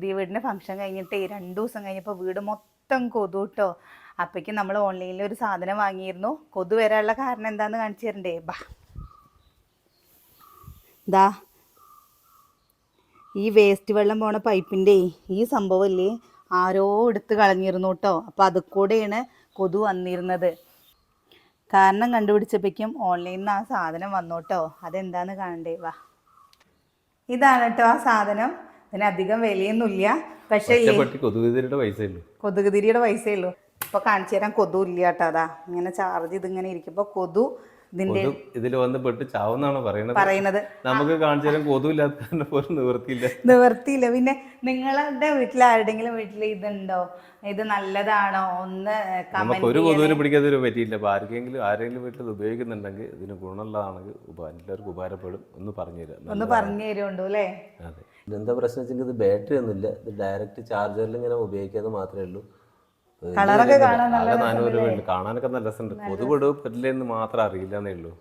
പുതിയ വീടിൻ്റെ ഫംഗ്ഷൻ കഴിഞ്ഞിട്ട് 2 ദിവസം കഴിഞ്ഞപ്പോൾ വീട് മൊത്തം കൊതു കേട്ടോ. അപ്പോഴേക്കും നമ്മൾ ഓൺലൈനിൽ ഒരു സാധനം വാങ്ങിയിരുന്നു. കൊതു വരാനുള്ള കാരണം എന്താണെന്ന് കാണിച്ചു തരണ്ടേ? ദാ ഈ വേസ്റ്റ് വെള്ളം പോണ പൈപ്പിൻ്റെ ഈ സംഭവമല്ലേ ആരോ എടുത്ത് കളഞ്ഞിരുന്നു കേട്ടോ. അപ്പോൾ അത് കൂടെയാണ് കൊതു വന്നിരുന്നത്. കാരണം കണ്ടുപിടിച്ചപ്പോഴേക്കും ഓൺലൈനിൽ നിന്ന് ആ സാധനം വന്നു കേട്ടോ. അതെന്താന്ന് കാണണ്ടേ? ഇതാണ് കേട്ടോ ആ സാധനം. ഇതിന് അധികം വിലയൊന്നുമില്ല. പക്ഷേ കൊതുകുതിരിയുടെ പൈസയേ ഉള്ളൂ. ഇപ്പോൾ കാണിച്ചു തരാൻ കൊതു ഇല്ല കേട്ടോ. അതാ ഇങ്ങനെ ചാർജ് ഇതിങ്ങനെ ഇരിക്കുമ്പോൾ കൊതു ഇതിൽ വന്ന് പെട്ട് ചാവുന്നാണ് പറയുന്നത്. നമുക്ക് കാണിച്ചു തരാൻ കൊതുവില്ലാത്ത നിവർത്തിയില്ല. പിന്നെ നിങ്ങളുടെ വീട്ടിൽ ആരുടെങ്കിലും വീട്ടിൽ ഇതുണ്ടോ? ഇത് നല്ലതാണോ? ഒന്ന് നമുക്ക് ഒരു കൊതുവിനെ പിടിക്കാതെ പറ്റിയില്ല. അപ്പൊ ആരെങ്കിലും വീട്ടിൽ ഇത് ഉപയോഗിക്കുന്നുണ്ടെങ്കിൽ ഇതിന് ഗുണമുള്ളതാണെങ്കിൽ എല്ലാവർക്കും ഉപകാരപ്പെടും. ഒന്ന് പറഞ്ഞു തരുമുണ്ടോ അല്ലേ? അതെ. ഇതെന്താ പ്രശ്നം വെച്ചാൽ ഇത് ബാറ്ററി ഒന്നുമില്ല. ഇത് ഡയറക്റ്റ് ചാർജറിൽ ഇങ്ങനെ ഉപയോഗിക്കാതെ മാത്രമേ ഉള്ളൂ. കളറൊക്കെ കാണാൻ കാണാനൊക്കെ നല്ല രസമുണ്ട്. കൊതുപെടും പറ്റില്ലെന്ന് മാത്രം അറിയില്ലെന്നേ ഉള്ളൂ.